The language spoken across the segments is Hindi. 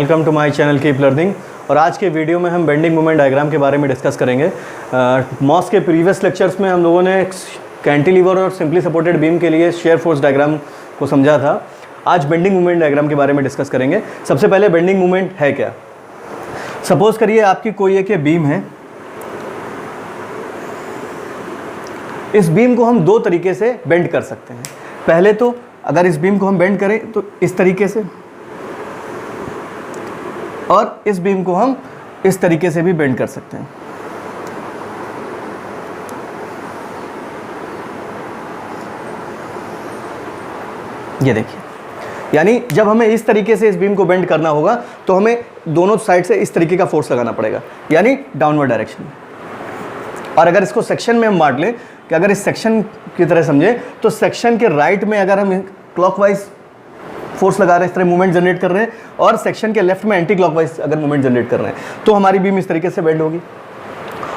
Welcome to my channel keep learning. और आज के वीडियो में हम बेंडिंग मोमेंट डायग्राम के बारे में डिस्कस करेंगे। मॉस के प्रीवियस लेक्चर्स में हम लोगों ने कैंटिलीवर और सिंपली सपोर्टेड बीम के लिए शेयर फोर्स डायग्राम को समझा था। आज बेंडिंग मोमेंट डायग्राम के बारे में डिस्कस करेंगे। सबसे पहले बेंडिंग मोमेंट है क्या। सपोज करिए आपकी कोई एक बीम है। इस बीम को हम दो तरीके से बेंड कर सकते हैं। पहले तो अगर इस बीम को हम बेंड करें तो इस तरीके से, और इस बीम को हम इस तरीके से भी बेंड कर सकते हैं। ये देखिए, यानी जब हमें इस तरीके से इस बीम को बेंड करना होगा तो हमें दोनों साइड से इस तरीके का फोर्स लगाना पड़ेगा, यानी डाउनवर्ड डायरेक्शन में। और अगर इसको सेक्शन में हम बांट लें कि अगर इस सेक्शन की तरह समझे तो सेक्शन के राइट में अगर हम क्लॉकवाइज फोर्स लगा रहे हैं, इस तरह मूवमेंट जनरेट कर रहे हैं, और सेक्शन के लेफ्ट में एंटी क्लॉकवाइज अगर मूवमेंट जनरेट कर रहे हैं तो हमारी बीम इस तरीके से बेंड होगी।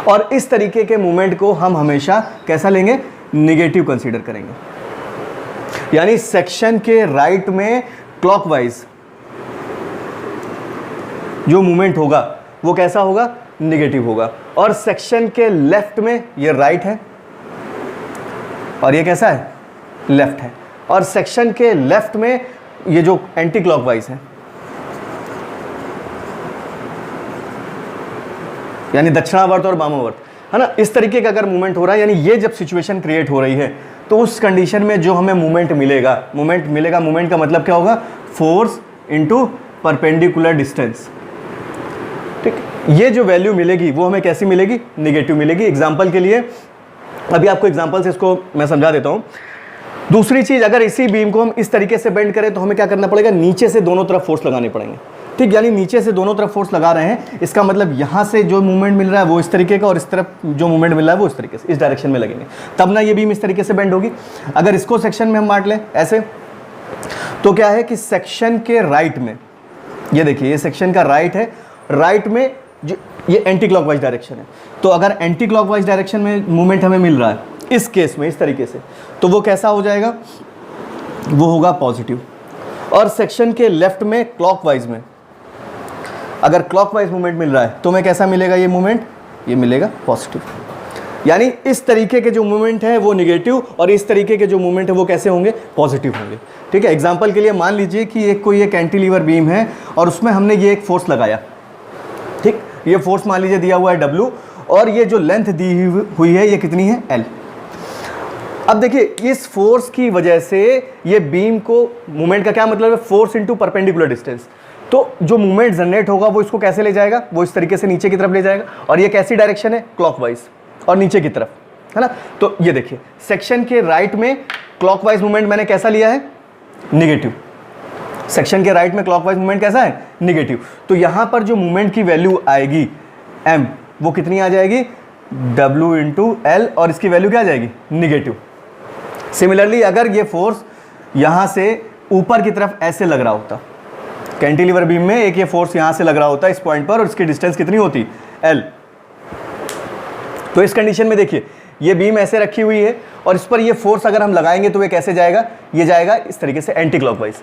और इस तरीके के मूवमेंट को हम हमेशा कैसा लेंगे, निगेटिव कंसीडर करेंगे। यानी सेक्शन के राइट में क्लॉकवाइज जो मूवमेंट होगा वो कैसा होगा, निगेटिव होगा। और सेक्शन के लेफ्ट में ये राइट है और ये कैसा है, लेफ्ट है। और सेक्शन के लेफ्ट में ये जो एंटी क्लॉकवाइज है, यानी दक्षिणावर्त और वामावर्त, है ना, इस तरीके का अगर मूवमेंट हो रहा है, यानी ये जब सिचुएशन क्रिएट हो रही है तो उस कंडीशन में जो हमें मूवमेंट मिलेगा, मूवमेंट का मतलब क्या होगा, फोर्स इनटू परपेंडिकुलर डिस्टेंस। ठीक, ये जो वैल्यू मिलेगी वो हमें कैसी मिलेगी, निगेटिव मिलेगी। एग्जांपल के लिए अभी आपको एग्जांपल से इसको मैं समझा देता हूं। दूसरी चीज, अगर इसी बीम को हम इस तरीके से बेंड करें तो हमें क्या करना पड़ेगा, नीचे से दोनों तरफ फोर्स लगाने पड़ेंगे। ठीक, यानी नीचे से दोनों तरफ फोर्स लगा रहे हैं, इसका मतलब यहां से जो मूवमेंट मिल रहा है वो इस तरीके का, और इस तरफ जो मूवमेंट मिल रहा है वो इस तरीके से, इस डायरेक्शन में लगेंगे, तब ना ये बीम इस तरीके से बेंड होगी। अगर इसको सेक्शन में हम बांट लें ऐसे, तो क्या है कि सेक्शन के राइट में, ये देखिए ये सेक्शन का राइट है, राइट में जो ये एंटी क्लॉकवाइज डायरेक्शन है, तो अगर एंटी क्लॉकवाइज डायरेक्शन में मूवमेंट हमें मिल रहा है इस केस में इस तरीके से, तो वो कैसा हो जाएगा, वो होगा पॉजिटिव। और सेक्शन के लेफ्ट में क्लॉकवाइज में अगर क्लॉकवाइज मूवमेंट मिल रहा है तो हमें कैसा मिलेगा, ये मूवमेंट ये मिलेगा पॉजिटिव। यानी इस तरीके के जो मूवमेंट है वो निगेटिव, और इस तरीके के जो मूवमेंट है वो कैसे होंगे, पॉजिटिव होंगे। ठीक है, एग्जांपल के लिए मान लीजिए कि एक कोई एक कैंटिलीवर बीम है और उसमें हमने ये एक फोर्स लगाया। ठीक, ये फोर्स मान लीजिए दिया हुआ है W, और ये जो लेंथ दी हुई है ये कितनी है, L। अब देखिए इस फोर्स की वजह से ये बीम को, मूवमेंट का क्या मतलब है, फोर्स इनटू परपेंडिकुलर डिस्टेंस, तो जो मूवमेंट जनरेट होगा वो इसको कैसे ले जाएगा, वो इस तरीके से नीचे की तरफ ले जाएगा। और ये कैसी डायरेक्शन है, क्लॉकवाइज और नीचे की तरफ, है ना। तो ये देखिए सेक्शन के राइट में क्लॉकवाइज मूवमेंट मैंने कैसा लिया है, निगेटिव। सेक्शन के राइट में क्लॉकवाइज मूवमेंट कैसा है, निगेटिव। तो यहां पर जो मूवमेंट की वैल्यू आएगी m, वो कितनी आ जाएगी, W इंटू L, और इसकी वैल्यू क्या आ जाएगी, निगेटिव। सिमिलरली अगर ये फोर्स यहां से ऊपर की तरफ ऐसे लग रहा होता, कैंटिलीवर बीम में एक ये फोर्स यहां से लग रहा होता इस पॉइंट पर, और इसकी डिस्टेंस कितनी होती, L। तो इस कंडीशन में देखिए ये बीम ऐसे रखी हुई है और इस पर ये फोर्स अगर हम लगाएंगे तो ये कैसे जाएगा, ये जाएगा इस तरीके से एंटी क्लॉकवाइज,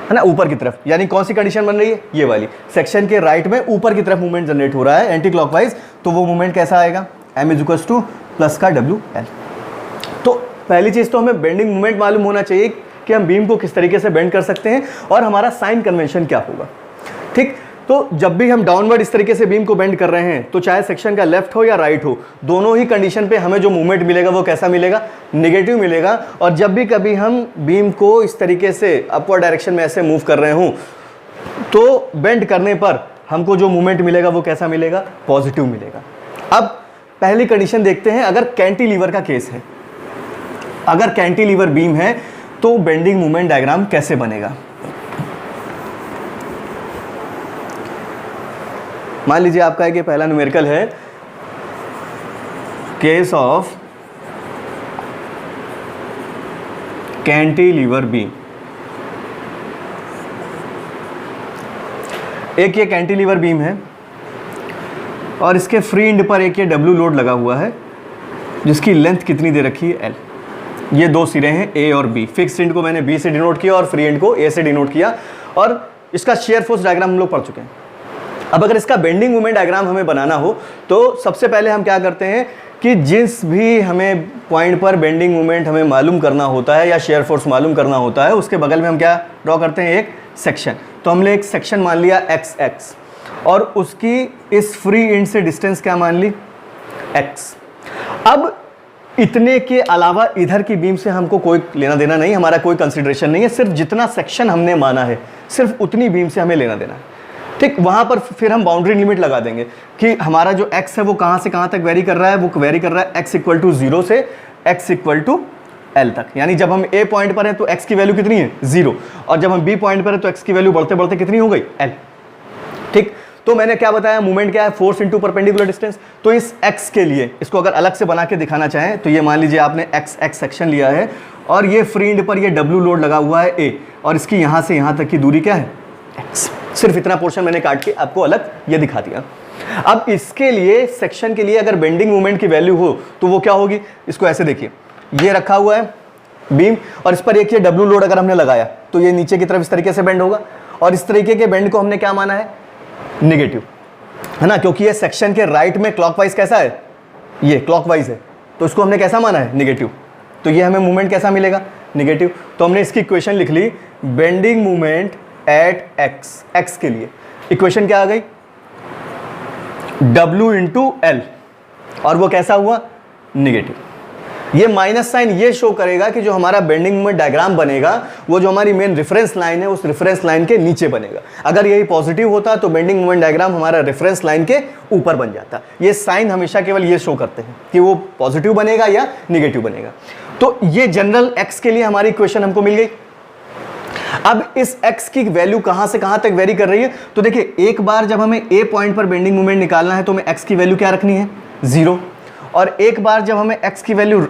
है ना, ऊपर की तरफ। यानी कौन सी कंडीशन बन रही है, ये वाली, सेक्शन के राइट में ऊपर की तरफ मूवमेंट जनरेट हो रहा है एंटी क्लॉकवाइज, तो वो मूवमेंट कैसा आएगा, m इज टू प्लस का WL। तो पहली चीज तो हमें बेंडिंग मूवमेंट मालूम होना चाहिए कि हम बीम को किस तरीके से बेंड कर सकते हैं और हमारा साइन कन्वेंशन क्या होगा। ठीक, तो जब भी हम डाउनवर्ड इस तरीके से बीम को बेंड कर रहे हैं तो चाहे सेक्शन का लेफ्ट हो या राइट हो, दोनों ही कंडीशन पे हमें जो मूवमेंट मिलेगा वो कैसा मिलेगा, निगेटिव मिलेगा। और जब भी कभी हम बीम को इस तरीके से अपवर्ड डायरेक्शन में ऐसे मूव कर रहे हों तो बेंड करने पर हमको जो मूवमेंट मिलेगा वो कैसा मिलेगा, पॉजिटिव मिलेगा। अब पहली कंडीशन देखते हैं, अगर कैंटिलीवर का केस है, अगर कैंटिलीवर बीम है तो बेंडिंग मूवमेंट डायग्राम कैसे बनेगा। मान लीजिए आपका एक पहला न्यूमेरिकल है, केस ऑफ कैंटिलीवर बीम। एक ये कैंटिलीवर बीम है और इसके फ्री एंड पर एक ये W लोड लगा हुआ है जिसकी लेंथ कितनी दे रखी है, L। ये दो सिरे हैं A और B। फिक्स्ड एंड को मैंने B से डिनोट किया और फ्री एंड को A से डिनोट किया। और इसका शेयर फोर्स डायग्राम हम लोग पढ़ चुके हैं। अब अगर इसका बेंडिंग मोमेंट डायग्राम हमें बनाना हो तो सबसे पहले हम क्या करते हैं कि जिस भी हमें पॉइंट पर बेंडिंग मोमेंट हमें मालूम करना होता है या शेयर फोर्स मालूम करना होता है, उसके बगल में हम क्या ड्रॉ करते हैं, एक सेक्शन। तो हमने एक सेक्शन मान लिया एक्स एक्स, और उसकी इस फ्री एंड से डिस्टेंस क्या मान ली, एक्स। अब इतने के अलावा इधर की बीम से हमको कोई लेना देना नहीं, हमारा कोई कंसिडरेशन नहीं है, सिर्फ जितना सेक्शन हमने माना है सिर्फ उतनी बीम से हमें लेना देना है। ठीक, वहाँ पर फिर हम बाउंड्री लिमिट लगा देंगे कि हमारा जो x है वो कहाँ से कहाँ तक वेरी कर रहा है, वो वेरी कर रहा है x इक्वल टू 0 से x इक्वल टू L तक। यानी जब हम A पॉइंट पर हैं तो x की वैल्यू कितनी है, 0, और जब हम B पॉइंट पर हैं तो x की वैल्यू बढ़ते बढ़ते कितनी हो गई, L। ठीक, तो मैंने क्या बताया, मूवमेंट क्या है, फोर्स इंटू परपेंडिकुलर डिस्टेंस। तो इस x के लिए इसको अगर अलग से बना के दिखाना चाहें तो ये मान लीजिए आपने x सेक्शन लिया है और ये फ्री एंड पर ये W लोड लगा हुआ है A, और इसकी यहाँ से यहाँ तक की दूरी क्या है, x। सिर्फ इतना पोर्शन मैंने काट के आपको अलग ये दिखा दिया। अब इसके लिए सेक्शन के लिए अगर बेंडिंग मोमेंट की वैल्यू हो तो वो क्या होगी, इसको ऐसे देखिए, ये रखा हुआ है बीम और इस पर एक ये W लोड अगर हमने लगाया तो ये नीचे की तरफ इस तरीके से बेंड होगा, और इस तरीके के बेंड को हमने क्या माना है, नेगेटिव, है ना, क्योंकि ये सेक्शन के राइट में क्लॉकवाइज कैसा है, ये क्लॉकवाइज है, तो इसको हमने कैसा माना है, नेगेटिव। तो ये हमें मूवमेंट कैसा मिलेगा, नेगेटिव। तो हमने इसकी इक्वेशन लिख ली, बेंडिंग मूवमेंट एट x के लिए इक्वेशन क्या आ गई, W इंटू L, और वो कैसा हुआ, नेगेटिव। ये माइनस साइन ये शो करेगा कि जो हमारा बेंडिंग मोमेंट डायग्राम बनेगा वो जो हमारी मेन रेफरेंस लाइन है उस रेफरेंस लाइन के नीचे बनेगा। अगर यही पॉजिटिव होता तो बेंडिंग मोमेंट डायग्राम हमारा रेफरेंस लाइन के ऊपर बन जाता। ये साइन हमेशा केवल ये शो करते हैं कि वो पॉजिटिव बनेगा या निगेटिव बनेगा। तो ये जनरल x के लिए हमारी इक्वेशन हमको मिल गई। अब इस x की वैल्यू कहां से कहां तक वेरी कर रही है, तो देखिए एक बार जब हमें a पॉइंट पर बेंडिंग मोमेंट निकालना है तो हमें x की वैल्यू क्या रखनी है, 0, और एक बार जब हमें x की वैल्यू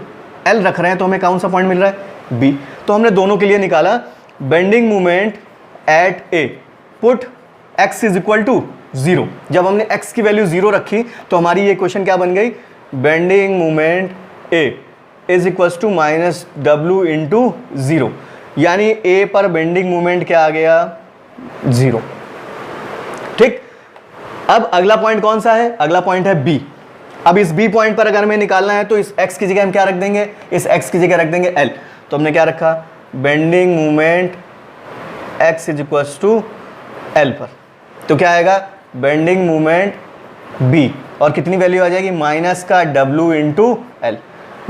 l रख रहे हैं तो हमें कौन सा पॉइंट मिल रहा है, b। तो हमने दोनों के लिए निकाला bending moment at a, put x is equal to 0। जब हमने x की वैल्यू 0 रखी तो हमारी ये क्वेश्चन क्या बन गई, bending moment a is equal to minus W into 0, यानी A पर बेंडिंग मोमेंट क्या आ गया, 0। ठीक, अब अगला पॉइंट कौन सा है, अगला पॉइंट है B। अब इस B पॉइंट पर अगर हमें निकालना है तो इस x की जगह हम क्या रख देंगे, इस x की जगह रख देंगे L। तो हमने क्या रखा, bending moment x is equal to L पर, तो क्या आएगा, बेंडिंग मोमेंट B, और कितनी वैल्यू आ जाएगी, माइनस का W इंटू L।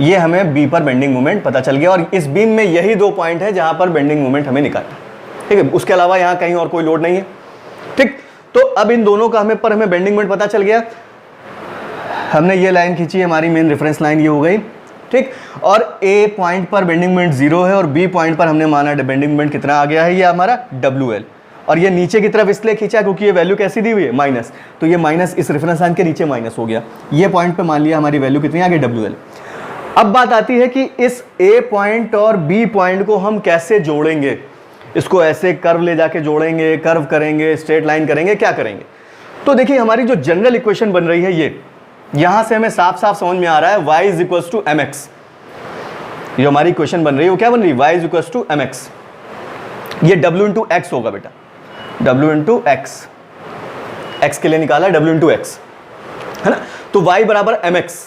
ये हमें B पर बेंडिंग मोमेंट पता चल गया, और इस बीम में यही 2 पॉइंट है जहां पर बेंडिंग मोमेंट हमें निकालना है। ठीक है, उसके अलावा यहां कहीं और कोई लोड नहीं है। ठीक, तो अब इन दोनों का हमें बेंडिंग मोमेंट पता चल गया। हमने ये लाइन खींची, हमारी मेन रेफरेंस लाइन ये हो गई। ठीक, और A पॉइंट पर बेंडिंग मोमेंट 0 है और B पॉइंट पर हमने माना बेंडिंग मोमेंट कितना आ गया है, ये हमारा WL, और ये नीचे की तरफ इसलिए खींचा क्योंकि ये वैल्यू कैसी दी हुई है, माइनस। तो ये माइनस इस रेफरेंस लाइन के नीचे माइनस हो गया, ये पॉइंट पे मान लिया हमारी वैल्यू कितनी आ गई, WL। अब बात आती है कि इस A पॉइंट और B पॉइंट को हम कैसे जोड़ेंगे, इसको ऐसे कर्व ले जाके जोड़ेंगे, कर्व करेंगे, स्ट्रेट लाइन करेंगे, क्या करेंगे। तो देखिए हमारी जो जनरल इक्वेशन बन रही है ये, यहां से हमें साफ साफ समझ में आ रहा है y is equal to mx। जो हमारी इक्वेशन बन रही है वो क्या बन रही है, y is equal to mx। ये W इंटू एक्स होगा बेटा, W इंटू एक्स, एक्स के लिए निकाला W इंटू एक्स, है ना। तो y बराबर mx,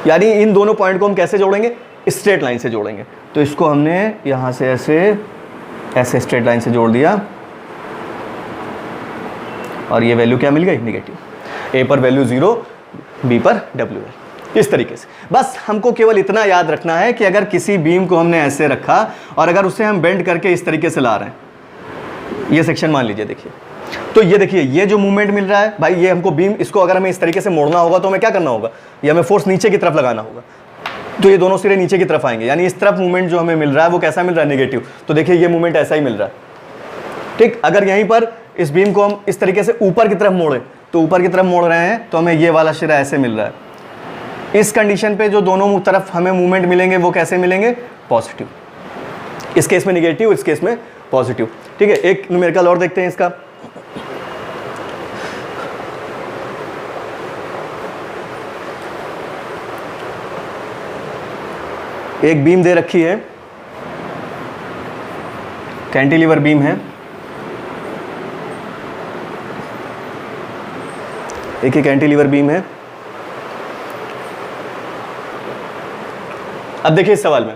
यानी इन दोनों पॉइंट को हम कैसे जोड़ेंगे, स्ट्रेट लाइन से जोड़ेंगे। तो इसको हमने यहां से ऐसे स्ट्रेट लाइन से जोड़ दिया, और ये वैल्यू क्या मिल गई, निगेटिव। A पर वैल्यू 0, B पर WL, इस तरीके से। बस हमको केवल इतना याद रखना है कि अगर किसी बीम को हमने ऐसे रखा और अगर उसे हम बेंड करके इस तरीके से ला रहे हैं, ये सेक्शन मान लीजिए, देखिए, तो ये देखिए ये जो मूवमेंट मिल रहा है भाई, ये हमको बीम, इसको अगर हमें इस तरीके से मोड़ना होगा तो हमें क्या करना होगा, ये हमें फोर्स नीचे की तरफ लगाना होगा। तो ये दोनों सिरे नीचे की तरफ आएंगे, यानी इस तरफ मूवमेंट जो हमें मिल रहा है वो कैसा मिल रहा है, नेगेटिव। तो देखिए ये मूवमेंट ऐसा ही मिल रहा है। ठीक, अगर यहीं पर इस बीम को हम इस तरीके से ऊपर की तरफ मोड़े, तो ऊपर की तरफ मोड़ रहे हैं तो हमें ये वाला सिरा ऐसे मिल रहा है। इस कंडीशन पे जो दोनों तरफ हमें मूवमेंट मिलेंगे वो कैसे मिलेंगे, पॉजिटिव। इस केस में निगेटिव, इस केस में पॉजिटिव। ठीक है, एक न्यूमेरिकल और देखते हैं इसका। एक बीम दे रखी है, कैंटिलीवर बीम है, एक ये कैंटिलीवर बीम है। अब देखिए इस सवाल में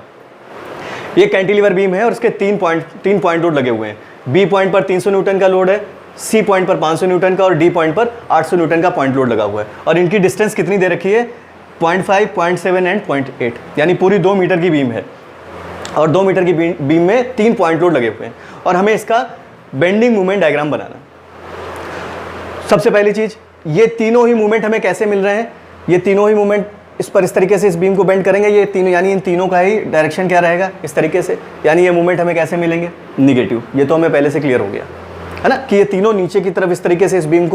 ये कैंटिलीवर बीम है और इसके तीन पॉइंट लोड लगे हुए हैं। बी पॉइंट पर 300 न्यूटन का लोड है, सी पॉइंट पर 500 न्यूटन का और डी पॉइंट पर 800 न्यूटन का पॉइंट लोड लगा हुआ है। और इनकी डिस्टेंस कितनी दे रखी है? 0.5, 0.7 एंड 0.8, यानी पूरी 2 मीटर की बीम है और 2 मीटर की बीम में 3 पॉइंट लोड लगे हुए हैं और हमें इसका बेंडिंग मूवमेंट डायग्राम बनाना। सबसे पहली चीज, ये तीनों ही मूवमेंट हमें कैसे मिल रहे हैं? ये तीनों ही मूवमेंट इस तरीके से इस बीम को बेंड करेंगे, ये तीनों, यानी इन तीनों का ही डायरेक्शन क्या रहेगा? इस तरीके से, यानी ये मूवमेंट हमें कैसे मिलेंगे? निगेटिव। ये तो हमें पहले से क्लियर हो गया है ना कि ये तीनों नीचे की तरफ इस तरीके से इस बीम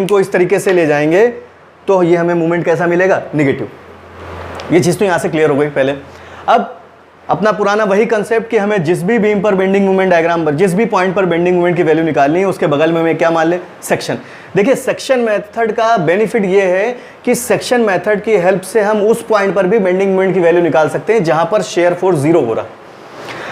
को इस तरीके से ले जाएंगे तो ये हमें मूवमेंट कैसा मिलेगा? निगेटिव। ये चीज़ तो यहाँ से क्लियर हो गई पहले। अब अपना पुराना वही कंसेप्ट कि हमें जिस भी बीम पर बेंडिंग मूवमेंट डायग्राम पर जिस भी पॉइंट पर बेंडिंग मूवमेंट की वैल्यू निकालनी है उसके बगल में हमें क्या मान ले? सेक्शन। देखिए सेक्शन मेथड का बेनिफिट ये है कि सेक्शन मेथड की हेल्प से हम उस पॉइंट पर भी बेंडिंग मूवमेंट की वैल्यू निकाल सकते हैं जहां पर शेयर फोर्स 0 हो रहा।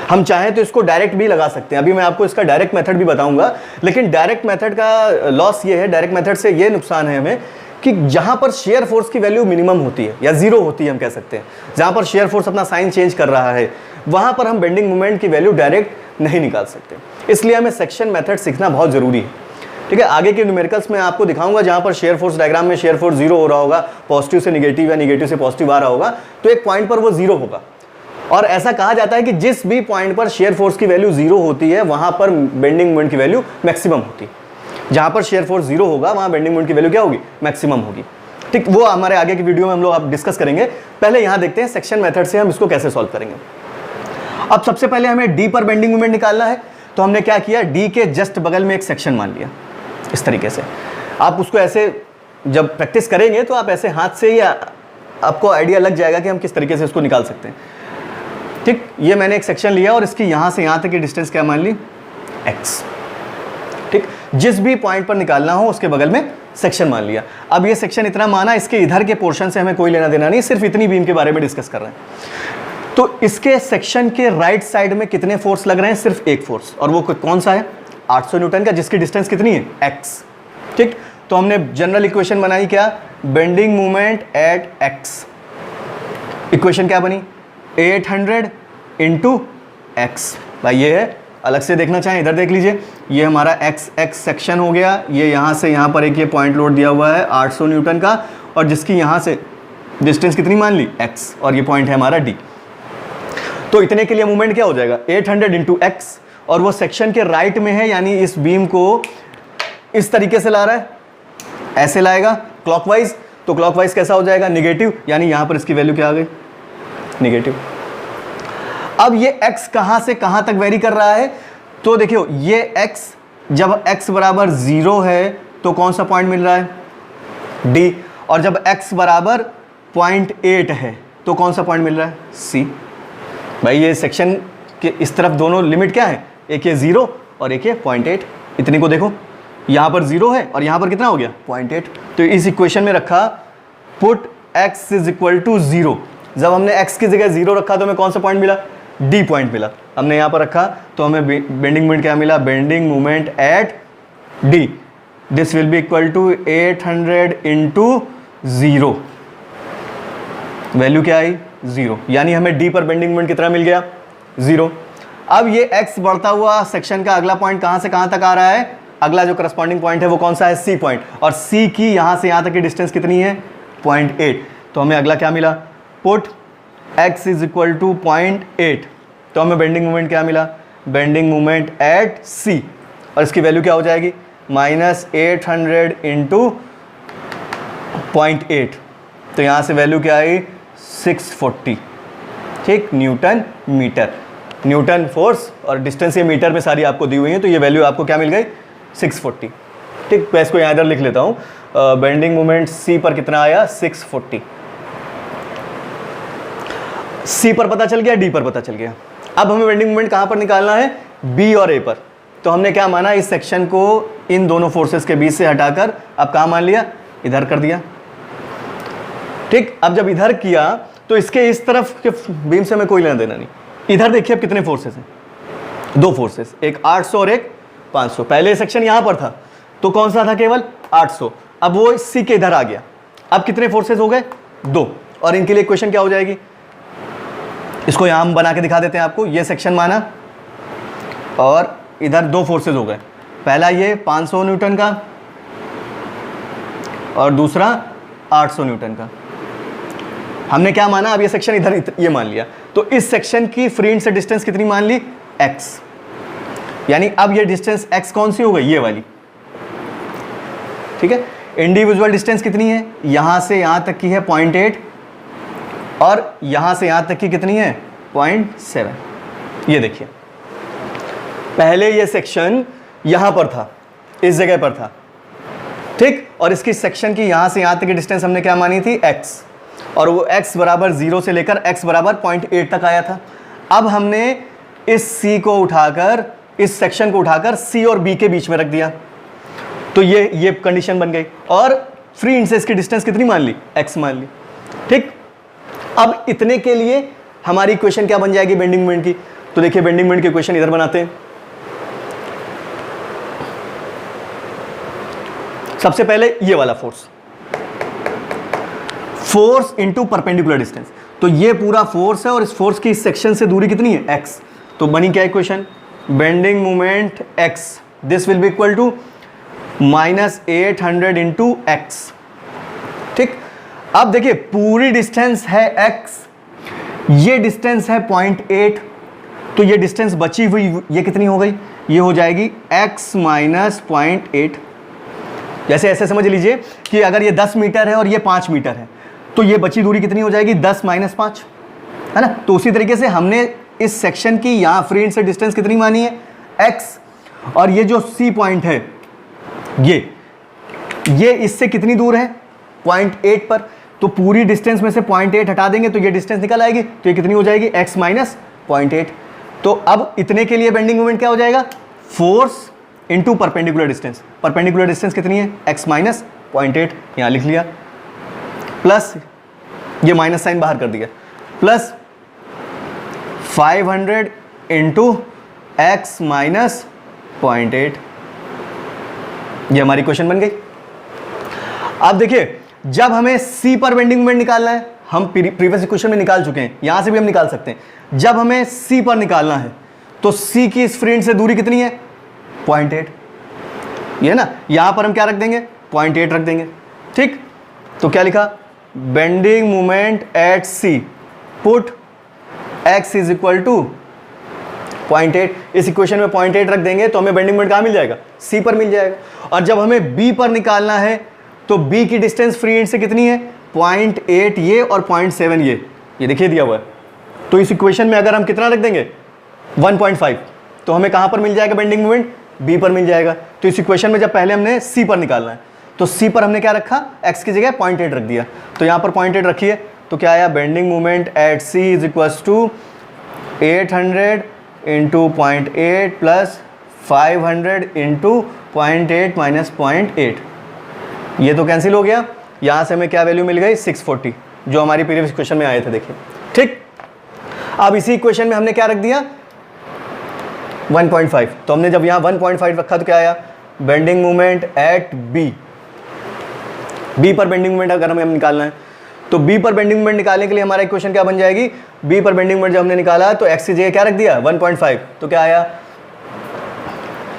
हम चाहें तो इसको डायरेक्ट भी लगा सकते हैं, अभी मैं आपको इसका डायरेक्ट मेथड भी बताऊंगा। लेकिन डायरेक्ट मेथड का लॉस ये है, डायरेक्ट मेथड से ये नुकसान है हमें कि जहां पर शेयर फोर्स की वैल्यू मिनिमम होती है या 0 होती है, हम कह सकते हैं, जहां पर शेयर फोर्स अपना साइन चेंज कर रहा है, वहां पर हम बेंडिंग मूवमेंट की वैल्यू डायरेक्ट नहीं निकाल सकते। इसलिए हमें सेक्शन मेथड सीखना बहुत जरूरी है। ठीक है, आगे के न्यूमेरिकल्स में आपको दिखाऊंगा जहां पर शेयर फोर्स डायग्राम में शेयर फोर्स 0 हो रहा होगा, पॉजिटिव से निगेटिव या निगेटिव से पॉजिटिव आ रहा होगा, तो एक पॉइंट पर वो 0 होगा। और ऐसा कहा जाता है कि जिस भी पॉइंट पर शेयर फोर्स की वैल्यू 0 होती है वहां पर बेंडिंग मोमेंट की वैल्यू मैक्सिमम होती है। जहां पर शेयर फोर्स 0 होगा वहां बेंडिंग मोमेंट की वैल्यू क्या होगी? मैक्सिमम होगी। ठीक, वो हमारे आगे की वीडियो में हम लोग आप डिस्कस करेंगे। पहले यहां देखते हैं सेक्शन मेथड से हम इसको कैसे सॉल्व करेंगे। अब सबसे पहले हमें डी पर बेंडिंग मोमेंट निकालना है, तो हमने क्या किया? डी के जस्ट बगल में एक सेक्शन मान लिया इस तरीके से। आप उसको ऐसे जब प्रैक्टिस करेंगे तो आप ऐसे हाथ से ही आपको आइडिया लग जाएगा कि हम किस तरीके से इसको निकाल सकते हैं। ठीक, ये मैंने एक सेक्शन लिया और इसकी यहां से यहां तक की डिस्टेंस क्या मान ली? x। ठीक, जिस भी पॉइंट पर निकालना हो उसके बगल में सेक्शन मान लिया। अब ये सेक्शन इतना माना, इसके इधर के पोर्शन से हमें कोई लेना देना नहीं, सिर्फ इतनी बीम के बारे में डिस्कस कर रहे हैं। तो इसके सेक्शन के राइट साइड में कितने फोर्स लग रहे हैं? सिर्फ एक फोर्स, और वो कौन सा है? 800 न्यूटन का, जिसकी डिस्टेंस कितनी है? x। ठीक, तो हमने जनरल इक्वेशन बनाई क्या? Bending moment eight x। Equation क्या बनी? 800 इंटू एक्स। भाई ये है, अलग से देखना चाहें इधर देख लीजिए, ये हमारा x सेक्शन हो गया। ये यहाँ से यहाँ पर एक ये पॉइंट लोड दिया हुआ है 800 न्यूटन का, और जिसकी यहाँ से डिस्टेंस कितनी मान ली? x, और ये पॉइंट है हमारा d। तो इतने के लिए मूवमेंट क्या हो जाएगा? 800 इंटू एक्स, और वो सेक्शन के राइट में है, यानी इस बीम को इस तरीके से ला रहा है, ऐसे लाएगा क्लॉकवाइज। तो क्लॉकवाइज कैसा हो जाएगा? निगेटिव, यानी यहाँ पर इसकी वैल्यू क्या आ गई? निगेटिव। अब ये x कहां से कहां तक वेरी कर रहा है? तो देखियो, ये x जब x बराबर 0 है तो कौन सा पॉइंट मिल रहा है? D। और जब x बराबर 0.8 है तो कौन सा पॉइंट मिल रहा है? C। भाई ये सेक्शन के इस तरफ दोनों लिमिट क्या है? एक ये 0 और एक ये 0.8। इतनी को देखो, यहां पर 0 है और यहां पर कितना हो गया? 0.8। तो इस इक्वेशन में रखा put x is equal to 0। जब हमने x की जगह 0 रखा तो हमें कौन सा पॉइंट मिला? D पॉइंट मिला। हमने यहाँ पर रखा तो हमें बेंडिंग मोमेंट क्या मिला? Bending moment at D। This will be equal to 800 into 0। Value क्या आई? 0, यानी हमें D पर बेंडिंग मोमेंट कितना मिल गया? 0। अब ये x बढ़ता हुआ सेक्शन का अगला पॉइंट कहाँ से कहाँ तक आ रहा है? अगला जो करस्पॉन्डिंग पॉइंट है वो कौन सा है? C point. और C की यहाँ से यहाँ तक की डिस्टेंस कितनी है? 0.8। तो हमें अगला क्या मिला? Put x is equal to 0.8। तो हमें बेंडिंग मोमेंट क्या मिला? बेंडिंग मोमेंट एट C, और इसकी वैल्यू क्या हो जाएगी? -800 इंटू 0.8। तो यहाँ से वैल्यू क्या आई? 640। ठीक, न्यूटन मीटर। न्यूटन फोर्स और डिस्टेंस ये मीटर में सारी आपको दी हुई है, तो ये वैल्यू आपको क्या मिल गई? 640। ठीक, मैं इसको यहाँ इधर लिख लेता हूँ। बेंडिंग मोमेंट C पर कितना आया? 640। C पर पता चल गया, D पर पता चल गया। अब हमें बेंडिंग मोमेंट कहाँ पर निकालना है? B और A पर। तो हमने क्या माना? इस सेक्शन को इन दोनों फोर्सेस के बीच से हटाकर अब कहाँ मान लिया? इधर कर दिया। ठीक, अब जब इधर किया तो इसके इस तरफ के बीम से हमें कोई लेना देना नहीं। इधर देखिए अब कितने फोर्सेस हैं? 2 फोर्सेस, एक 800 और एक 500। पहले सेक्शन यहाँ पर था तो कौन सा था? केवल 800। अब वो सी के इधर आ गया, अब कितने फोर्सेस हो गए? 2, और इनके लिए इक्वेशन क्या हो जाएगी? इसको यहां हम बना के दिखा देते हैं आपको। ये सेक्शन माना और इधर 2 फोर्सेस हो गए, पहला ये 500 न्यूटन का और दूसरा 800 न्यूटन का। हमने क्या माना? अब ये सेक्शन इधर ये मान लिया, तो इस सेक्शन की फ्री एंड से डिस्टेंस कितनी मान ली? x, यानी अब ये डिस्टेंस x कौन सी हो गई? ये वाली, ठीक है। इंडिविजुअल डिस्टेंस कितनी है? यहां से यहां तक की है 0.8 और यहां से यहां तक की कितनी है? 0.7। ये देखिए, पहले ये सेक्शन यहां पर था, इस जगह पर था, ठीक, और इसकी सेक्शन की यहां से यहां तक की डिस्टेंस हमने क्या मानी थी? x, और वो x बराबर 0 से लेकर x बराबर 0.8 तक आया था। अब हमने इस c को उठाकर, इस सेक्शन को उठाकर c और b के बीच में रख दिया, तो ये कंडीशन बन गई, और फ्री एंड से इसकी डिस्टेंस कितनी मान ली? x मान ली, ठीक। अब इतने के लिए हमारी इक्वेशन क्या बन जाएगी बेंडिंग मोमेंट की? तो देखिए बेंडिंग मोमेंट की इक्वेशन इधर बनाते हैं। सबसे पहले ये वाला फोर्स इनटू परपेंडिकुलर डिस्टेंस, तो ये पूरा फोर्स है और इस फोर्स की इस सेक्शन से दूरी कितनी है? x। तो बनी क्या equation? Bending moment x, this will be equal to -800 into x, ठीक। अब देखिए पूरी डिस्टेंस है x, ये डिस्टेंस है 0.8, तो ये डिस्टेंस बची हुई ये कितनी हो गई? ये हो जाएगी x माइनस 0.8। जैसे ऐसे समझ लीजिए कि अगर ये 10 मीटर है और ये 5 मीटर है, तो ये बची दूरी कितनी हो जाएगी? 10 माइनस 5, है ना। तो उसी तरीके से हमने इस सेक्शन की यहाँ फ्री एंड से डिस्टेंस कितनी मानी है? x, और ये जो C पॉइंट है ये इससे कितनी दूर है? 0.8 पर, तो पूरी डिस्टेंस में से 0.8 हटा देंगे तो ये डिस्टेंस निकल आएगी, तो ये कितनी हो जाएगी? x minus 0.8। तो अब इतने के लिए बेंडिंग मोमेंट क्या हो जाएगा? Force into perpendicular distance. Perpendicular distance कितनी है? x माइनस 0.8, यहाँ लिख लिया, प्लस ये माइनस साइन बाहर कर दिया, प्लस 500 इंटू x माइनस 0.8। ये हमारी क्वेश्चन बन गई। अब देखिए जब हमें c पर बेंडिंग मोमेंट निकालना है, हम प्रीवियस इक्वेशन में निकाल चुके हैं, यहां से भी हम निकाल सकते हैं। जब हमें c पर निकालना है तो c की इस फ्री एंड से दूरी कितनी है? 0.8, ये ना, यहां पर हम क्या रख देंगे? 0.8 रख देंगे, ठीक। तो क्या लिखा? Bending moment at c, put x is equal to 0.8। इस इक्वेशन में 0.8 रख देंगे तो हमें बेंडिंग मोमेंट कहाँ मिल जाएगा? c पर मिल जाएगा। और जब हमें b पर निकालना है तो b की डिस्टेंस फ्री एंड से कितनी है? 0.8 ये और 0.7 ये देखिए दिया हुआ है। तो इस इक्वेशन में अगर हम कितना रख देंगे? 1.5, तो हमें कहाँ पर मिल जाएगा बेंडिंग मोमेंट? b पर मिल जाएगा। तो इस इक्वेशन में जब पहले हमने c पर निकालना है तो c पर हमने क्या रखा? x की जगह 0.8 रख दिया, तो यहाँ पर 0.8 रखिए, तो क्या आया? Bending moment at c is equals to 800 into 0.8 plus 500 into 0.8 minus 0.8। ये तो कैंसिल हो गया, यहाँ से हमें क्या वैल्यू मिल गई? 640, जो हमारी प्रीवियस इक्वेशन में आए थे, देखिए, ठीक। अब इसी इक्वेशन में हमने क्या रख दिया? 1.5। तो हमने जब यहाँ 1.5 रखा तो क्या आया? बेंडिंग मोमेंट एट b पर बेंडिंग मोमेंट अगर हमें निकालना है तो b पर बेंडिंग मोमेंट निकालने के लिए हमारा इक्वेशन क्या बन जाएगी? b पर बेंडिंग मोमेंट जब हमने निकाला तो x की जगह क्या रख दिया? 1.5, तो क्या आया?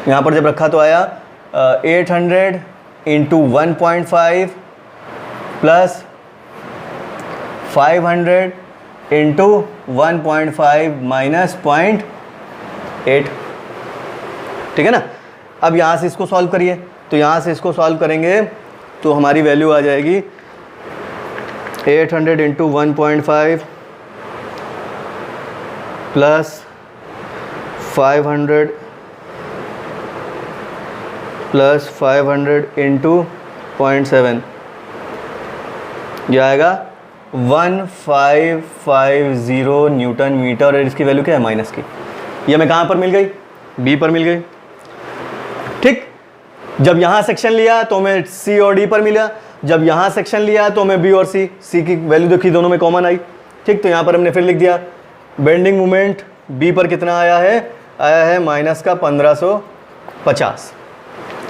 यहाँ पर जब रखा तो आया 800 इंटू 1.5 प्लस 500 इंटू 1.5 माइनस 0.8, ठीक है ना। अब यहाँ से इसको सॉल्व करिए, तो यहाँ से इसको सॉल्व करेंगे तो हमारी वैल्यू आ जाएगी 800 इंटू 1.5 प्लस 500 प्लस 500 इंटू 0.7, यह आएगा 1550 न्यूटन मीटर, और इसकी वैल्यू क्या है? माइनस की। ये हमें कहाँ पर मिल गई? बी पर मिल गई, ठीक। जब यहाँ सेक्शन लिया तो हमें सी और डी पर मिला, जब यहाँ सेक्शन लिया तो हमें बी और सी की वैल्यू देखी, दोनों में कॉमन आई, ठीक। तो यहाँ पर हमने फिर लिख दिया बेंडिंग मोमेंट बी पर कितना आया है? आया है माइनस का 1550,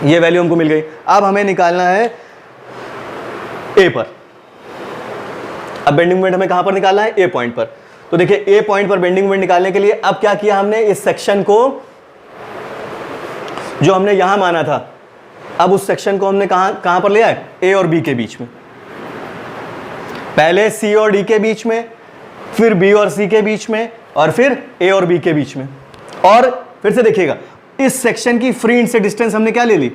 ये वैल्यू हमको मिल गई। अब हमें निकालना है ए पर। अब बेंडिंग मोमेंट हमें कहां पर निकालना है? ए पॉइंट पर। तो देखिए ए पॉइंट पर बेंडिंग मोमेंट निकालने के लिए अब क्या किया हमने, इस सेक्शन को जो हमने यहां माना था, अब उस सेक्शन को हमने कहां पर ले आए? ए और बी के बीच में। पहले सी और डी के बीच में, फिर बी और सी के बीच में, और फिर ए और बी के बीच में। और फिर से देखिएगा, इस सेक्शन की फ्री इंड से डिस्टेंस हमने क्या ले ली?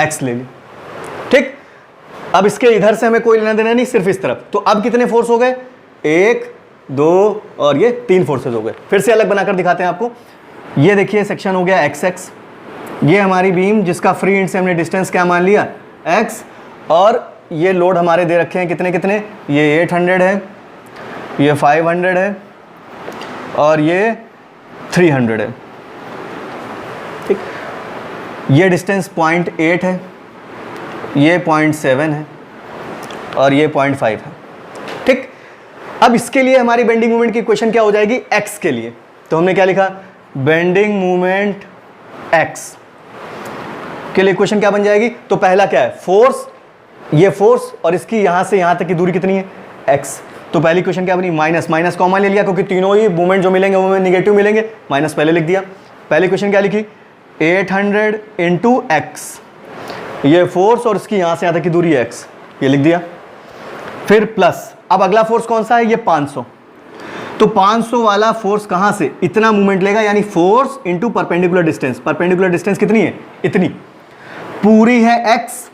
एक्स ले ली। ठीक, अब इसके इधर से हमें कोई लेना देना नहीं, सिर्फ इस तरफ। तो अब कितने फोर्स हो गए? 1 2 और ये 3 फोर्सेस हो गए। फिर से अलग बनाकर दिखाते हैं आपको। ये देखिए सेक्शन हो गया एक्स एक्स, ये हमारी बीम जिसका फ्री इंड से हमने डिस्टेंस क्या मान लिया? एक्स। और ये लोड हमारे दे रखे हैं कितने कितने? ये 800 है, ये 500 है, और ये 300 है। ठीक, ये डिस्टेंस 0.8 है, ये 0.7 है, और ये 0.5 है। ठीक, अब इसके लिए हमारी बेंडिंग मोमेंट की इक्वेशन क्या हो जाएगी? एक्स के लिए तो हमने क्या लिखा? बेंडिंग मोमेंट एक्स के लिए इक्वेशन क्या बन जाएगी? तो पहला क्या है? फोर्स, ये फोर्स, और इसकी यहां से यहां तक की दूरी कितनी है? एक्स। तो पहली इक्वेशन क्या बनी? माइनस माइनस कॉमन ले लिया, क्योंकि तीनों ही मूवमेंट जो मिलेंगे वो निगेटिव मिलेंगे, माइनस पहले लिख दिया। पहली इक्वेशन क्या लिखी? 800 इंटू एक्स, ये फोर्स और इसकी यहां से यहां तक की दूरी है एक्स, ये लिख दिया। फिर प्लस, अब अगला फोर्स कौन सा है? ये 500। तो 500 वाला फोर्स कहां से? इतना मूवमेंट लेगा, यानी force into perpendicular distance. Perpendicular distance कितनी है? इतनी। पूरी है एक्स,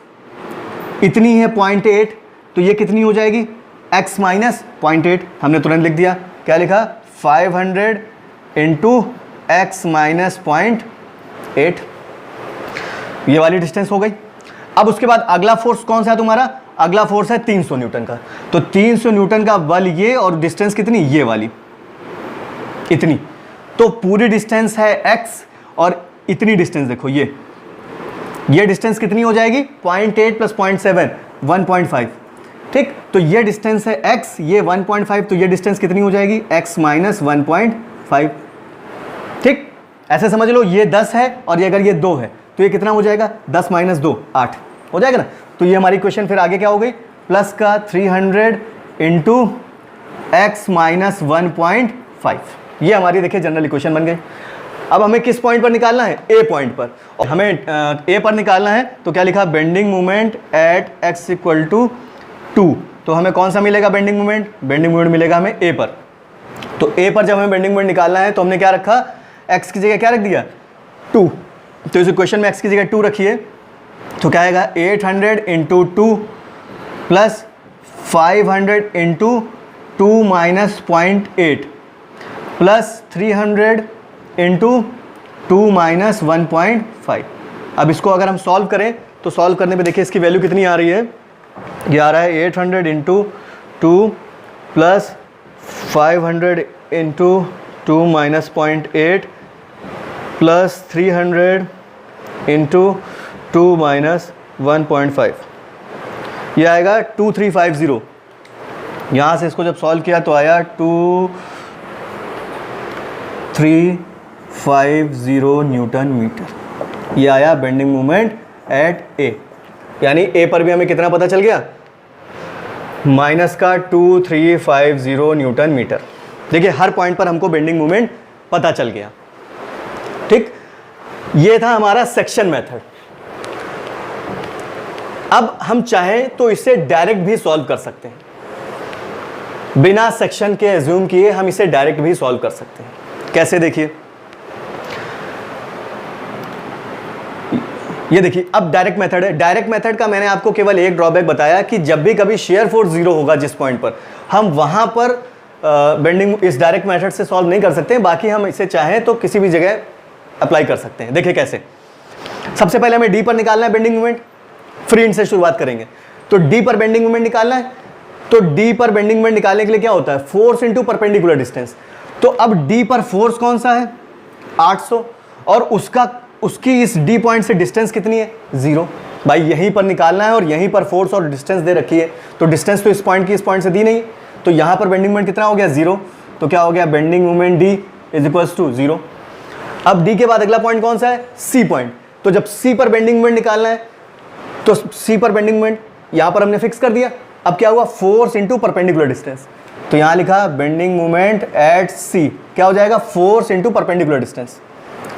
इतनी है 0.8, तो ये कितनी हो जाएगी? x minus 0.8। हमने तुरंत लिख दिया, क्या लिखा? 500 इंटू एक्स माइनस 0.8, ये वाली डिस्टेंस हो गई। अब उसके बाद अगला फोर्स कौन सा है तुम्हारा? अगला फोर्स है 300 न्यूटन का। तो 300 न्यूटन का बल ये, और डिस्टेंस कितनी? ये वाली, इतनी। तो पूरी डिस्टेंस है x, और इतनी डिस्टेंस देखो, ये डिस्टेंस कितनी हो जाएगी? 0.8 प्लस 0.7, 1.5। ठीक, तो ये डिस्टेंस है x, ये 1.5, तो ये डिस्टेंस कितनी हो जाएगी? x minus 1.5। ठीक, ऐसे समझ लो, ये 10 है और ये अगर ये 2 है तो ये कितना हो जाएगा? 10 माइनस 2 8 हो जाएगा ना। तो ये हमारी इक्वेशन फिर आगे क्या हो गई? प्लस का 300 इंटू एक्स माइनस 1.5, ये हमारी देखिए जनरल इक्वेशन बन गई। अब हमें किस पॉइंट पर निकालना है? ए पॉइंट पर। और हमें ए पर निकालना है, तो क्या लिखा? Bending moment at x equal to 2। तो हमें कौन सा मिलेगा बेंडिंग मोमेंट? बेंडिंग मोमेंट मिलेगा हमें ए पर। तो ए पर जब हमें बेंडिंग मोमेंट निकालना है तो हमने क्या रखा? एक्स की जगह क्या रख दिया? 2। तो इस इक्वेशन में एक्स की जगह 2 रखिए, तो क्या आएगा? 800 into 2 plus 500 into 2 minus 0.8 plus 300 into 2 minus 1.5। अब इसको अगर हम सॉल्व करें तो सॉल्व करने पे देखिए इसकी वैल्यू कितनी आ रही है? ये आ रहा है 800 into 2 plus 500 into 2 minus 0.8 plus 300 into 2 minus 1.5, ये आएगा 2350। यहाँ से इसको जब सॉल्व किया तो आया 2350 न्यूटन मीटर। ये आया बेंडिंग मोमेंट एट ए। यानी ए पर भी हमें कितना पता चल गया? माइनस का 2350 न्यूटन मीटर। देखिए हर पॉइंट पर हमको बेंडिंग मोमेंट पता चल गया। ठीक, ये था हमारा सेक्शन मेथड। अब हम चाहें तो इसे डायरेक्ट भी सॉल्व कर सकते हैं, बिना सेक्शन के एज्यूम किए हम इसे डायरेक्ट भी सॉल्व कर सकते हैं। कैसे? देखिए, ये देखिए अब डायरेक्ट मेथड है। डायरेक्ट मेथड का मैंने आपको केवल एक ड्रॉबैक बताया कि जब भी कभी शेयर फोर्स 0 होगा जिस पॉइंट पर, हम वहां पर बेंडिंग इस डायरेक्ट मेथड से सॉल्व नहीं कर सकते हैं। बाकी हम इसे चाहें तो किसी भी जगह अप्लाई कर सकते हैं। देखिए कैसे। सबसे पहले हमें डी पर निकालना है बेंडिंग मोमेंट। फ्री एंड से शुरुआत करेंगे, तो डी पर बेंडिंग मोमेंट निकालना है। तो डी पर बेंडिंग मोमेंट निकालने के लिए क्या होता है? Force into perpendicular distance. तो अब डी पर फोर्स कौन सा है? 800, और उसकी इस डी पॉइंट से डिस्टेंस कितनी है? 0। भाई यहीं पर निकालना है और यहीं पर फोर्स और डिस्टेंस दे रखी है, तो डिस्टेंस तो इस पॉइंट की इस पॉइंट से दी नहीं, तो यहां पर बेंडिंग मोमेंट कितना हो गया? 0। तो क्या हो गया? Bending moment D is equals to 0। अब डी के बाद अगला पॉइंट कौन सा है? C point. तो जब सी पर बेंडिंग मोमेंट निकालना है तो सी पर बेंडिंग मोमेंट यहाँ पर हमने फिक्स कर दिया। अब क्या हुआ, फोर्स इंटू परपेंडिकुलर डिस्टेंस, तो यहाँ लिखा बेंडिंग मोमेंट एट सी, क्या हो जाएगा, फोर्स इंटू परपेंडिकुलर डिस्टेंस,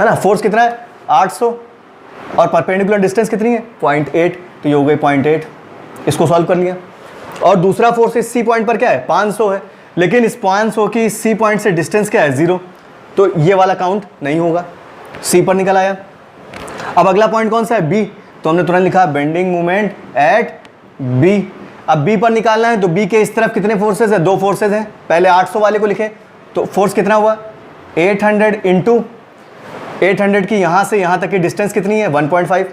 है ना। फोर्स कितना है 800 और परपेंडिकुलर डिस्टेंस कितनी है 0.8, तो ये हो गई 0.8, इसको सॉल्व कर लिया। और दूसरा फोर्स इस सी पॉइंट पर क्या है 500 है, लेकिन इस 500 की सी पॉइंट से डिस्टेंस क्या है 0, तो ये वाला काउंट नहीं होगा, सी पर निकल आया। अब अगला पॉइंट कौन सा है बी, तो हमने तुरंत लिखा बेंडिंग मोमेंट एट बी। अब बी पर निकालना है, तो बी के इस तरफ कितने फोर्सेज है, 2 फोर्सेज हैं। पहले 800 वाले को लिखे, तो फोर्स कितना हुआ 800 इंटू 800 की यहाँ से यहाँ तक की डिस्टेंस कितनी है 1.5,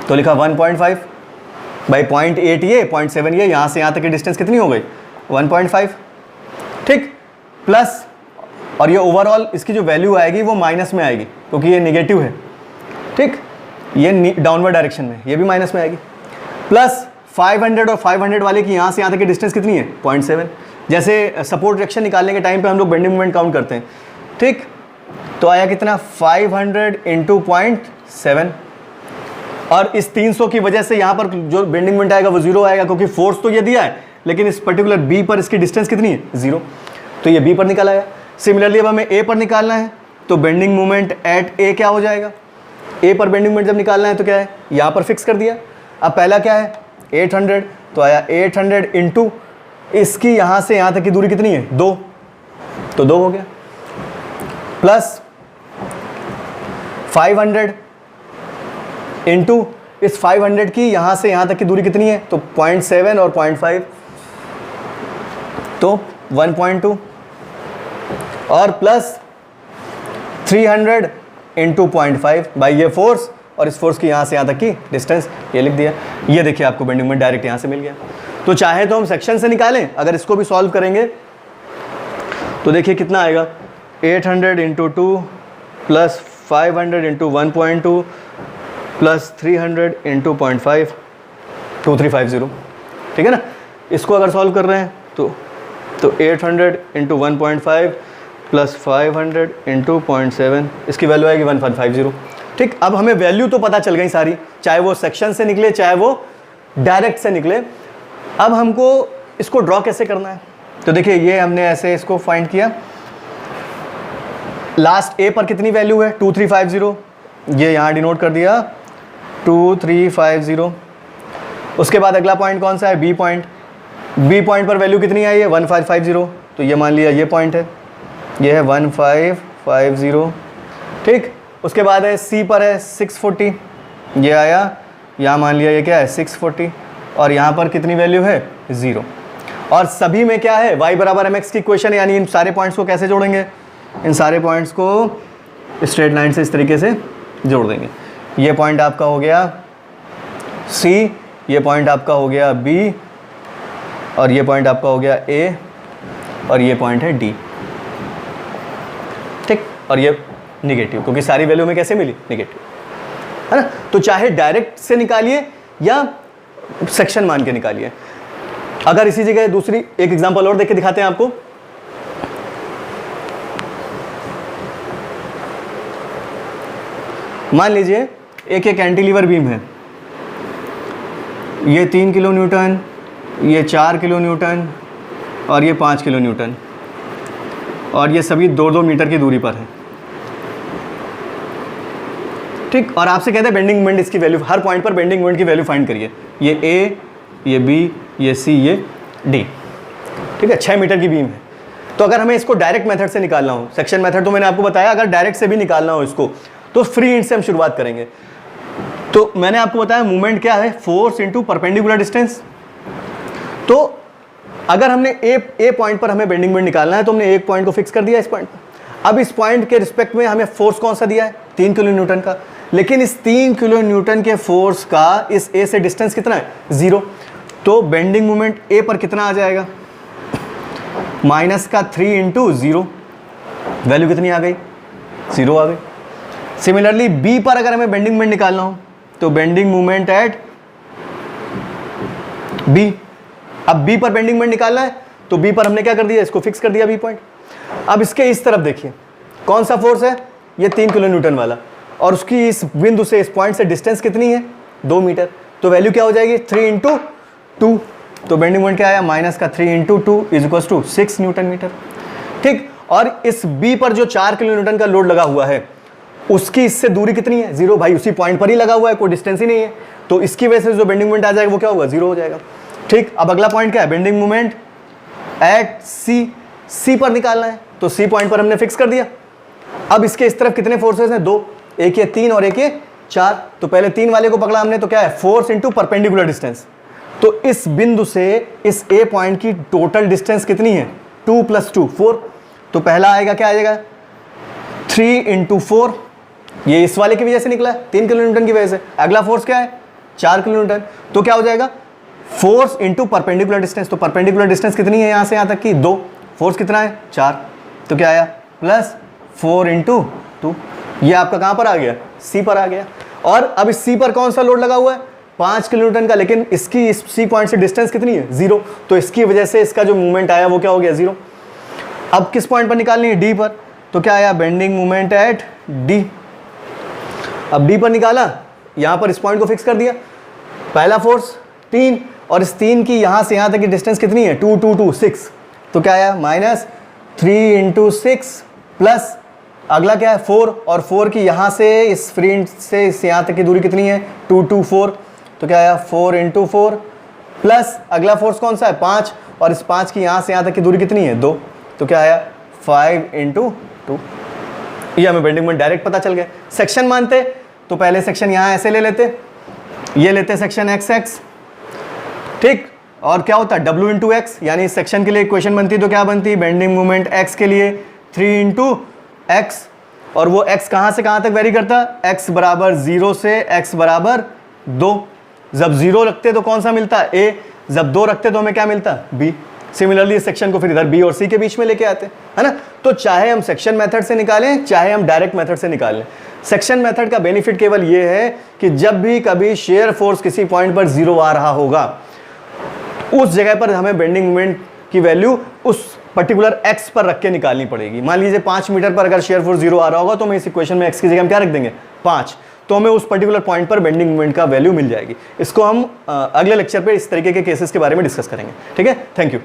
तो लिखा 1.5 बाई 0.8 ये 0.7 ये, यहाँ से यहाँ तक की डिस्टेंस कितनी हो गई 1.5, ठीक, प्लस, और ये ओवरऑल इसकी जो वैल्यू आएगी वो माइनस में आएगी क्योंकि ये नेगेटिव है, ठीक, ये डाउनवर्ड डायरेक्शन में, ये भी माइनस में आएगी, प्लस 500 और 500 वाले की यहाँ से यहाँ तक की डिस्टेंस कितनी है 0.7। जैसे सपोर्ट डायरेक्शन निकालने के टाइम पे हम लोग बेंडिंग मोमेंट काउंट करते हैं, ठीक, तो आया कितना 500 इंटू 0.7, और इस 300 की वजह से यहाँ पर जो बेंडिंग मोमेंट आएगा वो 0 आएगा क्योंकि फोर्स तो ये दिया है, लेकिन इस पर्टिकुलर बी पर इसकी डिस्टेंस कितनी है 0, तो ये बी पर निकल आया। सिमिलरली अब हमें ए पर निकालना है, तो बेंडिंग मोमेंट एट ए क्या हो जाएगा, ए पर बेंडिंग मोमेंट जब निकालना है तो क्या है, यहाँ पर फिक्स कर दिया। अब पहला क्या है 800, तो आया 800 इंटू इसकी यहाँ से यहाँ तक की दूरी कितनी है 2, तो 2 हो गया, प्लस 500 इंटू इस 500 की यहाँ से यहाँ तक की दूरी कितनी है, तो 0.7 और 0.5, तो 1.2, और प्लस 300 इंटू 0.5 बाई ये फोर्स और इस फोर्स की यहाँ से यहाँ तक की डिस्टेंस, ये लिख दिया। ये देखिए आपको बेंडिंग मोमेंट डायरेक्ट यहाँ से मिल गया। तो चाहे तो हम सेक्शन से निकालें, अगर इसको भी सॉल्व करेंगे तो देखिए कितना आएगा 800 into 2 plus 500 into 1.2 plus 300 into 0.5, 2350, ठीक है ना। इसको अगर सॉल्व कर रहे हैं तो 800 इंटू 1.5 प्लस 500 इंटू 0.7, इसकी वैल्यू आएगी 1150, ठीक। अब हमें वैल्यू तो पता चल गई सारी, चाहे वो सेक्शन से निकले चाहे वो डायरेक्ट से निकले। अब हमको इसको ड्रॉ कैसे करना है, तो देखिए ये हमने ऐसे इसको फाइंड किया, लास्ट ए पर कितनी वैल्यू है 2350, ये यहाँ डिनोट कर दिया 2350। उसके बाद अगला पॉइंट कौन सा है बी पॉइंट, बी पॉइंट पर वैल्यू कितनी आई है 1550, तो ये मान लिया ये पॉइंट है, ये है 1550, ठीक। उसके बाद है सी पर है 640, ये आया, यहाँ मान लिया ये क्या है 640, और यहाँ पर कितनी वैल्यू है 0, और सभी में क्या है y बराबर mx की इक्वेशन, यानी इन सारे पॉइंट्स को कैसे जोड़ेंगे, इन सारे पॉइंट्स को स्ट्रेट लाइन से इस तरीके से जोड़ देंगे। ये पॉइंट आपका हो गया C, ये पॉइंट आपका हो गया B, और ये पॉइंट आपका हो गया A, और ये पॉइंट है D, ठीक, और ये निगेटिव, क्योंकि सारी वैल्यू में कैसे मिली निगेटिव, है ना। तो चाहे डायरेक्ट से निकालिए या सेक्शन मान के निकालिए। अगर इसी जगह दूसरी एक एग्जांपल और देख के दिखाते हैं आपको, मान लीजिए एक कैंटिलीवर बीम है, ये 3 किलो न्यूटन, ये 4 किलो न्यूटन, और ये 5 किलो न्यूटन, और ये सभी 2-2 मीटर की दूरी पर है, ठीक। और आपसे कहते हैं बेंडिंग मोमेंट इसकी वैल्यू, हर पॉइंट पर बेंडिंग मोमेंट की वैल्यू फाइंड करिए, ये ए, ये बी, ये सी, ये डी, ठीक है। 6 मीटर की बीम है। तो अगर हमें इसको डायरेक्ट मेथड से निकालना हो, सेक्शन मेथड तो मैंने आपको बताया, अगर डायरेक्ट से भी निकालना हो इसको तो फ्री इंड से हम शुरुआत करेंगे। तो मैंने आपको बताया मूवमेंट क्या है, फोर्स इंटू परपेंडिकुलर डिस्टेंस। तो अगर हमने ए पॉइंट पर हमें बेंडिंग मोमेंट निकालना है तो हमने एक पॉइंट को फिक्स कर दिया इस पॉइंट पर। अब इस पॉइंट के रिस्पेक्ट में हमें फोर्स कौन सा दिया है 3 किलो न्यूटन का, लेकिन इस 3 किलो न्यूटन के फोर्स का इस ए से डिस्टेंस कितना है 0, तो बेंडिंग मोमेंट ए पर कितना आ जाएगा -3 इंटू 0, वैल्यू कितनी आ गई 0 आ गई। सिमिलरली बी पर अगर हमें बेंडिंग मोमेंट निकालना हो तो बेंडिंग मोमेंट एट बी, अब बी पर बेंडिंग मोमेंट निकालना है तो बी पर हमने क्या कर दिया, इसको फिक्स कर दिया बी पॉइंट। अब इसके इस तरफ देखिए कौन सा फोर्स है, ये 3 किलो न्यूटन वाला, और उसकी इस बिंदु से इस पॉइंट से डिस्टेंस कितनी है 2 मीटर, तो वैल्यू क्या हो जाएगी 3 इंटू 2, तो बेंडिंग मोमेंट क्या आया माइनस का 3 into 2 is equal to 6 newton metre. ठीक, और इस बी पर जो 4 किलो न्यूटन का लोड लगा हुआ है उसकी इससे दूरी कितनी है 0, भाई उसी पॉइंट पर ही लगा हुआ है, कोई डिस्टेंस ही नहीं है, तो इसकी वजह से जो बेंडिंग मोमेंट आ जाएगा वो क्या होगा 0 हो जाएगा। ठीक, अब अगला पॉइंट क्या है, बेंडिंग मोमेंट एट सी पर निकालना है, तो सी पॉइंट पर हमने फिक्स कर दिया। अब इसके इस तरफ कितने फोर्सेस हैं 2, एक ये 3 और एक ये 4, तो पहले 3 वाले को पकड़ा हमने, तो क्या है फोर्स इंटू परपेंडिकुलर डिस्टेंस, तो इस बिंदु से इस ए पॉइंट की टोटल डिस्टेंस कितनी है 2 + 2 4, तो पहला आएगा क्या आ जाएगा 3 इंटू 4, ये इस वाले की वजह से निकला है 3 किलो न्यूटन की वजह से। अगला फोर्स क्या है 4 किलो न्यूटन, तो क्या हो जाएगा फोर्स इंटू परपेंडिकुलर डिस्टेंस, तो परपेंडिकुलर डिस्टेंस कितनी है यहाँ से यहाँ तक की 2, फोर्स कितना है 4, तो क्या आया +4 इंटू 2, ये आपका कहाँ पर आ गया सी पर आ गया। और अब इस सी पर कौन सा लोड लगा हुआ है 5 किलो न्यूटन का, लेकिन इसकी इस सी पॉइंट से डिस्टेंस कितनी है 0, तो इसकी वजह से इसका जो मूवमेंट आया वो क्या हो गया 0। अब किस पॉइंट पर निकालनी है डी पर, तो क्या आया बेंडिंग मूवमेंट एट डी। अब डी पर निकाला, यहाँ पर इस पॉइंट को फिक्स कर दिया, पहला फोर्स 3 और इस 3 की यहाँ से यहाँ तक की डिस्टेंस कितनी है 2 2 2 6, तो क्या आया -3 इंटू 6 प्लस अगला क्या है 4, और 4 की यहाँ से इस फ्री से इस यहाँ तक की दूरी कितनी है 2 2 4, तो क्या आया 4 इंटू 4 प्लस अगला फोर्स कौन सा है 5, और इस 5 की यहाँ से यहाँ तक की दूरी कितनी है 2, तो क्या आया 5 इंटू 2। ये हमें बेंडिंग मोमेंट डायरेक्ट पता चल गया। सेक्शन मानते तो पहले सेक्शन यहाँ ऐसे ले लेते, ये लेते सेक्शन XX, ठीक, और क्या होता है W इंटू एक्स, यानी इस सेक्शन के लिए इक्वेशन बनती तो क्या बनती बेंडिंग मोमेंट x के लिए 3 इंटू एक्स, और वो x कहाँ से कहाँ तक वेरी करता x बराबर 0 से x बराबर 2, जब 0 रखते तो कौन सा मिलता a, जब 2 रखते तो हमें क्या मिलता b। सिमिलरली इस सेक्शन को फिर इधर b और c के बीच में लेके आते है ना, तो चाहे हम सेक्शन मेथड से निकालें चाहे हम डायरेक्ट मेथड से निकालें, सेक्शन मेथड का बेनिफिट केवल ये है कि जब भी कभी शेयर फोर्स किसी पॉइंट पर 0 आ रहा होगा उस जगह पर हमें बेंडिंग मोमेंट की वैल्यू उस पर्टिकुलर x पर रख के निकालनी पड़ेगी। मान लीजिए 5 मीटर पर अगर शेयर फोर्स 0 आ रहा होगा तो हमें इस इक्वेशन में x की जगह हम क्या रख देंगे 5, तो हमें उस पर्टिकुलर पॉइंट पर बेंडिंग मोमेंट का वैल्यू मिल जाएगी। इसको हम अगले लेक्चर पे इस तरीके के केसेस के बारे में डिस्कस करेंगे। ठीक है, थैंक यू।